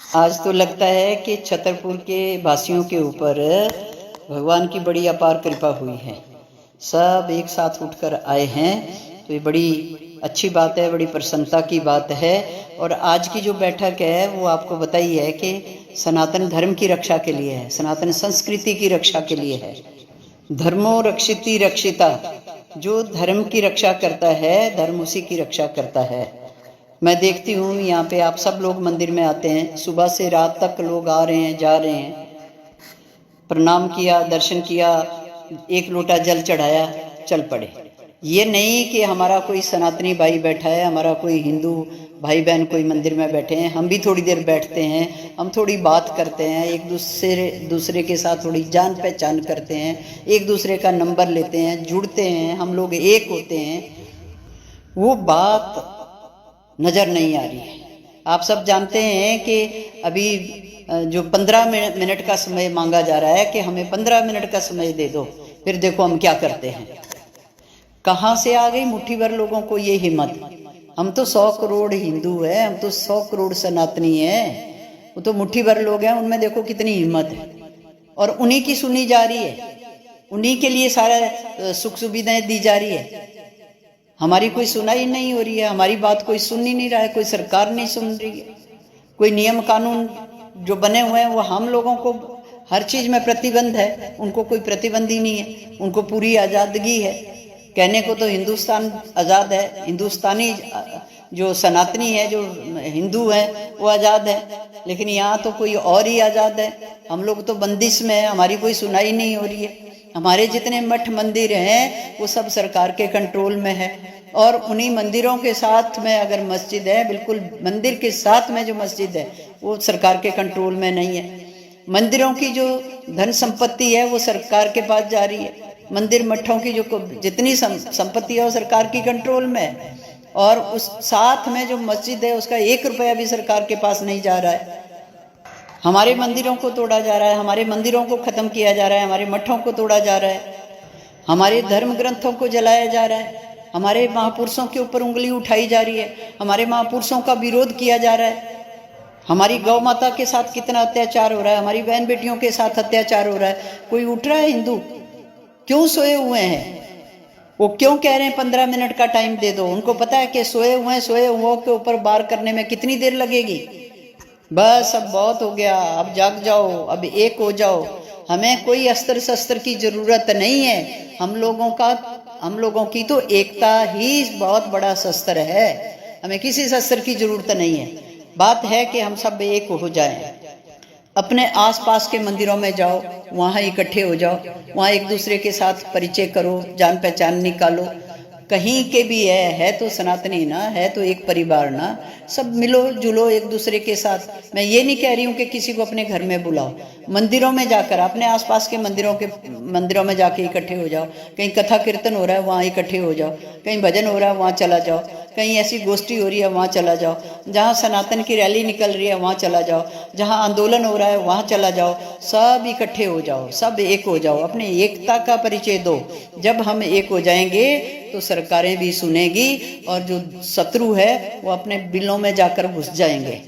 आज तो लगता है कि छतरपुर के वासियों के ऊपर भगवान की बड़ी अपार कृपा हुई है। सब एक साथ उठकर आए हैं, तो ये बड़ी अच्छी बात है, बड़ी प्रसन्नता की बात है। और आज की जो बैठक है वो आपको बताई है कि सनातन धर्म की रक्षा के लिए है, सनातन संस्कृति की रक्षा के लिए है। धर्मो रक्षिति रक्षिता, जो धर्म की रक्षा करता है धर्म उसी की रक्षा करता है। मैं देखती हूँ यहाँ पे आप सब लोग मंदिर में आते हैं, सुबह से रात तक लोग आ रहे हैं जा रहे हैं। प्रणाम किया, दर्शन किया, एक लोटा जल चढ़ाया, चल पड़े। ये नहीं कि हमारा कोई सनातनी भाई बैठा है, हमारा कोई हिंदू भाई बहन कोई मंदिर में बैठे हैं, हम भी थोड़ी देर बैठते हैं, हम थोड़ी बात करते हैं, एक दूसरे के साथ थोड़ी जान पहचान करते हैं, एक दूसरे का नंबर लेते हैं, जुड़ते हैं, हम लोग एक होते हैं। वो बात नज़र नहीं आ रही है। आप सब जानते हैं कि अभी जो 15 मिनट का समय मांगा जा रहा है कि हमें 15 मिनट का समय दे दो, फिर देखो हम क्या करते हैं। कहाँ से आ गई मुट्ठी भर लोगों को ये हिम्मत? हम तो 100 करोड़ हिंदू है, हम तो 100 करोड़ सनातनी है, वो तो मुट्ठी भर लोग हैं, उनमें देखो कितनी हिम्मत है। और उन्हीं की सुनी जा रही है, उन्हीं के लिए सारा सुख सुविधाएं दी जा रही है। हमारी कोई सुनाई नहीं हो रही है, हमारी बात कोई सुन ही नहीं रहा है, कोई सरकार नहीं सुन रही है। कोई नियम कानून जो बने हुए हैं वो हम लोगों को हर चीज में प्रतिबंध है, उनको कोई प्रतिबंध ही नहीं है, उनको पूरी आज़ादगी है। कहने को तो हिंदुस्तान आज़ाद है, हिंदुस्तानी जो सनातनी है, जो हिंदू है वो आज़ाद है, लेकिन यहाँ तो कोई और ही आज़ाद है। हम लोग तो बंदिश में है, हमारी कोई सुनाई नहीं हो रही है। हमारे जितने मठ मंदिर हैं वो सब सरकार के कंट्रोल में है, और उन्हीं मंदिरों के साथ में अगर मस्जिद है, बिल्कुल मंदिर के साथ में जो मस्जिद है वो सरकार के कंट्रोल में नहीं है। मंदिरों की जो धन संपत्ति है वो सरकार के पास जा रही है, मंदिर मठों की जो जितनी संपत्ति है वो सरकार की कंट्रोल में है, और उस साथ में जो मस्जिद है उसका 1 रुपया भी सरकार के पास नहीं जा रहा है। हमारे मंदिरों को तोड़ा जा रहा है, हमारे मंदिरों को खत्म किया जा रहा है, हमारे मठों को तोड़ा जा रहा है, हमारे धर्म ग्रंथों को जलाया जा रहा है, हमारे महापुरुषों के ऊपर उंगली उठाई जा रही है, हमारे महापुरुषों का विरोध किया जा रहा है। हमारी गौ माता के साथ कितना अत्याचार हो रहा है, हमारी बहन बेटियों के साथ अत्याचार हो रहा है। कोई उठ रहा है? हिंदू क्यों सोए हुए हैं? वो क्यों कह रहे हैं 15 मिनट का टाइम दे दो? उनको पता है कि सोए हुए के ऊपर वार करने में कितनी देर लगेगी। बस अब बहुत हो गया, अब जाग जाओ, अब एक हो जाओ। हमें कोई अस्त्र शस्त्र की जरूरत नहीं है, हम लोगों की तो एकता ही बहुत बड़ा शस्त्र है, हमें किसी शस्त्र की जरूरत नहीं है। बात है कि हम सब एक हो जाएं। अपने आसपास के मंदिरों में जाओ, वहाँ इकट्ठे हो जाओ, वहाँ एक दूसरे के साथ परिचय करो, जान पहचान निकालो। कहीं के भी है तो सनातनी ना, है तो एक परिवार ना, सब मिलो जुलो एक दूसरे के साथ। मैं ये नहीं कह रही हूँ कि किसी को अपने घर में बुलाओ, मंदिरों में जाकर अपने आसपास के मंदिरों में जाके इकट्ठे हो जाओ। कहीं कथा कीर्तन हो रहा है वहाँ इकट्ठे हो जाओ, कहीं भजन हो रहा है वहाँ चला जाओ, कहीं ऐसी गोष्ठी हो रही है वहाँ चला जाओ, जहाँ सनातन की रैली निकल रही है वहाँ चला जाओ, जहाँ आंदोलन हो रहा है वहाँ चला जाओ। सब इकट्ठे हो जाओ, सब एक हो जाओ, अपने एकता का परिचय दो। जब हम एक हो जाएंगे तो सरकारें भी सुनेगी, और जो शत्रु है वो अपने बिलों में जाकर घुस जाएंगे।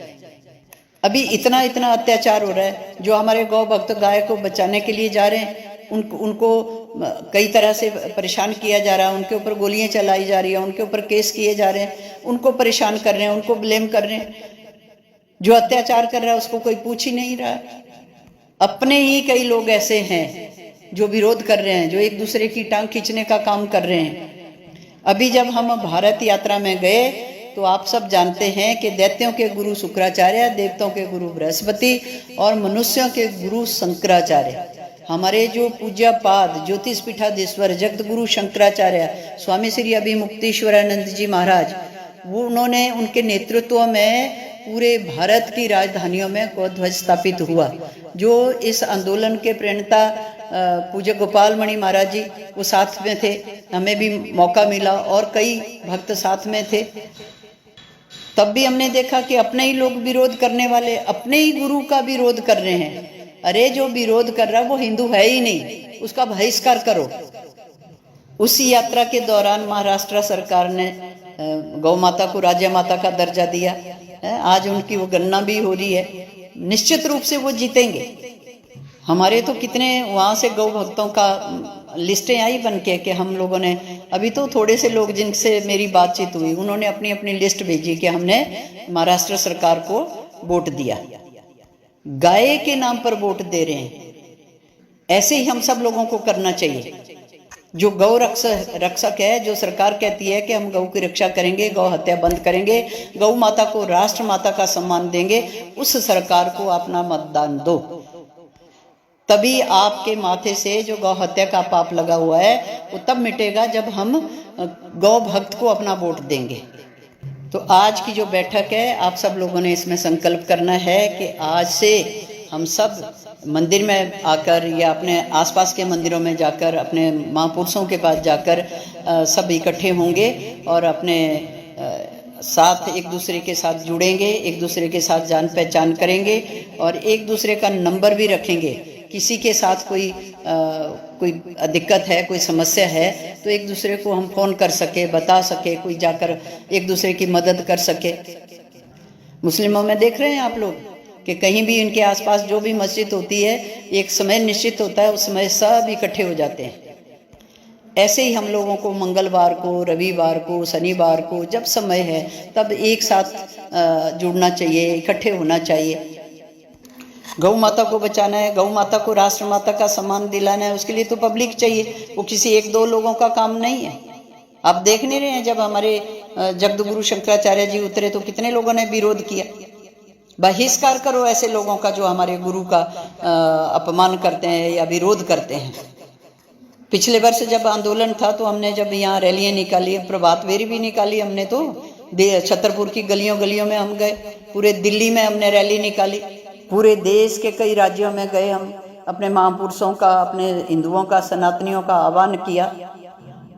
अभी इतना अत्याचार हो रहा है, जो हमारे गौ भक्त गाय को बचाने के लिए जा रहे हैं उनको कई तरह से परेशान किया जा रहा है, उनके ऊपर गोलियां चलाई जा रही है, उनके ऊपर केस किए जा रहे हैं, उनको परेशान कर रहे हैं, उनको ब्लेम कर रहे हैं। जो अत्याचार कर रहा है उसको कोई पूछ ही नहीं रहा। अपने ही कई लोग ऐसे हैं जो विरोध कर रहे हैं, जो एक दूसरे की टांग खींचने का काम कर रहे हैं। अभी जब हम भारत यात्रा में गए तो आप सब जानते हैं कि दैत्यों के गुरु शुक्राचार्य, देवताओं के गुरु बृहस्पति और मनुष्यों के गुरु शंकराचार्य, हमारे जो पूज्य पाद ज्योतिष पीठाधीश्वर जगत गुरु शंकराचार्य स्वामी श्री अभिमुक्तेश्वरानंद जी महाराज, वो उन्होंने उनके नेतृत्व में पूरे भारत की राजधानियों में गौध्वज स्थापित हुआ। जो इस आंदोलन के प्रणेता पूज्य गोपाल मणि महाराज जी वो साथ में थे, हमें भी मौका मिला और कई भक्त साथ में थे। तब भी हमने देखा कि अपने ही लोग विरोध करने वाले अपने ही गुरु का विरोध कर रहे हैं। अरे जो विरोध कर रहा है वो हिंदू है ही नहीं, उसका बहिष्कार करो। उसी यात्रा के दौरान महाराष्ट्र सरकार ने गौ माता को राज्य माता का दर्जा दिया। आज उनकी वो गणना भी हो रही है, निश्चित रूप से वो जीतेंगे। हमारे तो कितने वहाँ से गौ भक्तों का लिस्टें आई बन के हम लोगों ने, अभी तो थोड़े से लोग जिनसे मेरी बातचीत हुई उन्होंने अपनी अपनी लिस्ट भेजी कि हमने महाराष्ट्र सरकार को वोट दिया। गाय के नाम पर वोट दे रहे हैं। ऐसे ही हम सब लोगों को करना चाहिए। जो गौ रक्षक है, जो सरकार कहती है कि हम गौ की रक्षा करेंगे, गौ हत्या बंद करेंगे, गौ माता को राष्ट्र माता का सम्मान देंगे, उस सरकार को अपना मतदान दो। तभी आपके माथे से जो गौ हत्या का पाप लगा हुआ है वो तब मिटेगा जब हम गौ भक्त को अपना वोट देंगे। तो आज की जो बैठक है, आप सब लोगों ने इसमें संकल्प करना है कि आज से हम सब मंदिर में आकर या अपने आसपास के मंदिरों में जाकर, अपने महापुरुषों के पास जाकर सब इकट्ठे होंगे और अपने साथ एक दूसरे के साथ जुड़ेंगे, एक दूसरे के साथ जान पहचान करेंगे और एक दूसरे का नंबर भी रखेंगे। किसी के साथ कोई दिक्कत है, कोई समस्या है तो एक दूसरे को हम फ़ोन कर सके, बता सके, कोई जाकर एक दूसरे की मदद कर सके। मुस्लिमों में देख रहे हैं आप लोग कि कहीं भी इनके आसपास जो भी मस्जिद होती है, एक समय निश्चित होता है, उस समय सब इकट्ठे हो जाते हैं। ऐसे ही हम लोगों को मंगलवार को, रविवार को, शनिवार को जब समय है तब एक साथ जुड़ना चाहिए, इकट्ठे होना चाहिए। गौ माता को बचाना है, गौ माता को राष्ट्र माता का सम्मान दिलाना है, उसके लिए तो पब्लिक चाहिए, वो किसी एक दो लोगों का काम नहीं है। आप देख नहीं रहे हैं, जब हमारे जगतगुरु शंकराचार्य जी उतरे तो कितने लोगों ने विरोध किया। बहिष्कार करो ऐसे लोगों का जो हमारे गुरु का अपमान करते हैं या विरोध करते हैं। पिछले वर्ष जब आंदोलन था तो हमने जब यहाँ रैलियां निकाली, प्रभात फेरी भी निकाली हमने, तो छतरपुर की गलियों गलियों में हम गए, पूरे दिल्ली में हमने रैली निकाली, पूरे देश के कई राज्यों में गए, हम अपने महापुरुषों का, अपने हिंदुओं का, सनातनियों का आह्वान किया।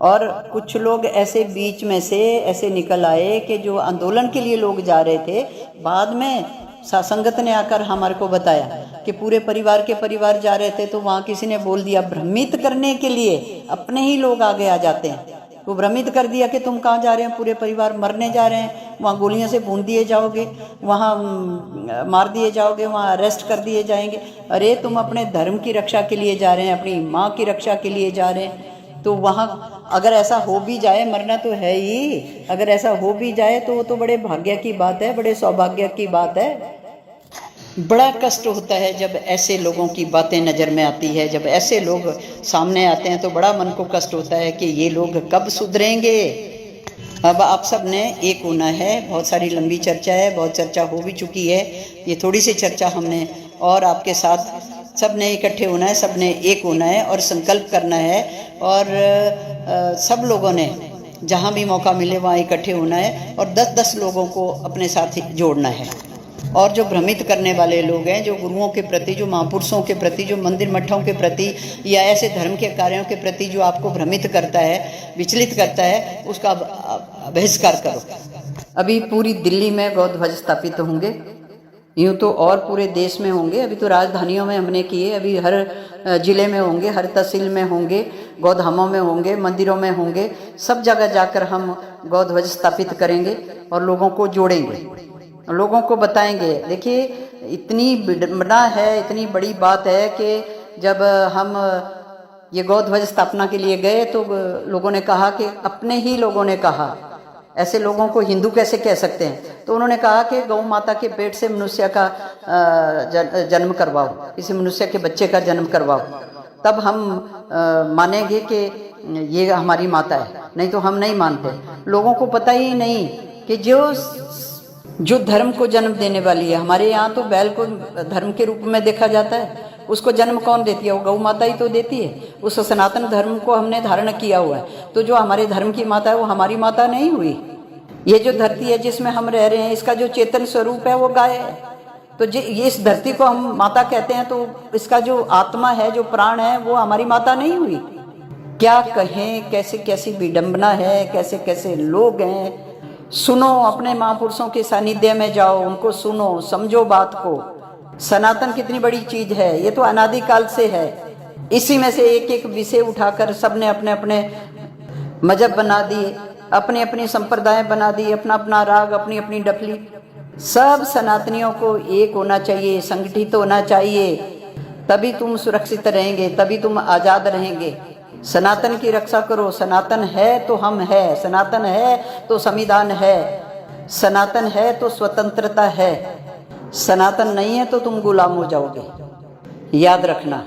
और कुछ लोग ऐसे बीच में से ऐसे निकल आए कि जो आंदोलन के लिए लोग जा रहे थे, बाद में संगत ने आकर हमारे को बताया कि पूरे परिवार के परिवार जा रहे थे तो वहाँ किसी ने बोल दिया, भ्रमित करने के लिए अपने ही लोग आगे आ जाते हैं, वो भ्रमित कर दिया कि तुम कहाँ जा रहे हैं, पूरे परिवार मरने जा रहे हैं, वहाँ गोलियों से भून दिए जाओगे, वहाँ मार दिए जाओगे, वहाँ अरेस्ट कर दिए जाएंगे। अरे तुम अपने धर्म की रक्षा के लिए जा रहे हैं, अपनी माँ की रक्षा के लिए जा रहे हैं, तो वहाँ अगर ऐसा हो भी जाए, मरना तो है ही, अगर ऐसा हो भी जाए तो वो तो बड़े भाग्य की बात है, बड़े सौभाग्य की बात है। बड़ा कष्ट होता है जब ऐसे लोगों की बातें नज़र में आती है, जब ऐसे लोग सामने आते हैं तो बड़ा मन को कष्ट होता है कि ये लोग कब सुधरेंगे। अब आप सब ने एक होना है। बहुत सारी लंबी चर्चा है, बहुत चर्चा हो भी चुकी है, ये थोड़ी सी चर्चा हमने और आपके साथ सब ने इकट्ठे होना है, सब ने एक होना है और संकल्प करना है। और सब लोगों ने जहाँ भी मौका मिले वहाँ इकट्ठे होना है और 10-10 लोगों को अपने साथ जोड़ना है। और जो भ्रमित करने वाले लोग हैं, जो गुरुओं के प्रति, जो महापुरुषों के प्रति, जो मंदिर मठों के प्रति या ऐसे धर्म के कार्यों के प्रति जो आपको भ्रमित करता है, विचलित करता है, उसका बहिष्कार करो। अभी पूरी दिल्ली में गौ ध्वज स्थापित होंगे, यूँ तो और पूरे देश में होंगे। अभी तो राजधानियों में हमने किए, अभी हर जिले में होंगे, हर तहसील में होंगे, गौधामों में होंगे, मंदिरों में होंगे, सब जगह जाकर हम गौ ध्वज स्थापित करेंगे और लोगों को जोड़ेंगे, लोगों को बताएंगे। देखिए इतनी विडंबना है, इतनी बड़ी बात है कि जब हम ये गौ ध्वज स्थापना के लिए गए तो लोगों ने कहा कि अपने ही लोगों ने कहा, ऐसे लोगों को हिंदू कैसे कह सकते हैं, तो उन्होंने कहा कि गौ माता के पेट से मनुष्य का जन्म करवाओ, किसी मनुष्य के बच्चे का जन्म करवाओ, तब हम मानेंगे कि ये हमारी माता है, नहीं तो हम नहीं मानते। लोगों को पता ही नहीं कि जो धर्म को जन्म देने वाली है, हमारे यहाँ तो बैल को धर्म के रूप में देखा जाता है, उसको जन्म कौन देती है? वो गौ माता ही तो देती है। उस सनातन धर्म को हमने धारण किया हुआ है, तो जो हमारे धर्म की माता है वो हमारी माता नहीं हुई। ये जो धरती है जिसमें हम रह रहे हैं, इसका जो चेतन स्वरूप है वो गाय है, तो ये इस धरती को हम माता कहते हैं, तो इसका जो आत्मा है, जो प्राण है, वो हमारी माता नहीं हुई। क्या कहें, कैसे कैसी विडंबना है, कैसे कैसे लोग हैं। सुनो, अपने महापुरुषों के सानिध्य में जाओ, उनको सुनो, समझो बात को। सनातन कितनी बड़ी चीज है, ये तो अनादिकाल से है। इसी में से एक एक विषय उठाकर सबने अपने अपने मजहब बना दिए, अपनी अपनी संप्रदाय बना दी, अपना अपना राग, अपनी अपनी डफली। सब सनातनियों को एक होना चाहिए, संगठित होना चाहिए, तभी तुम सुरक्षित रहेंगे, तभी तुम आजाद रहेंगे। सनातन की रक्षा करो। सनातन है तो हम है, सनातन है तो संविधान है, सनातन है तो स्वतंत्रता है, सनातन नहीं है तो तुम गुलाम हो जाओगे। याद रखना।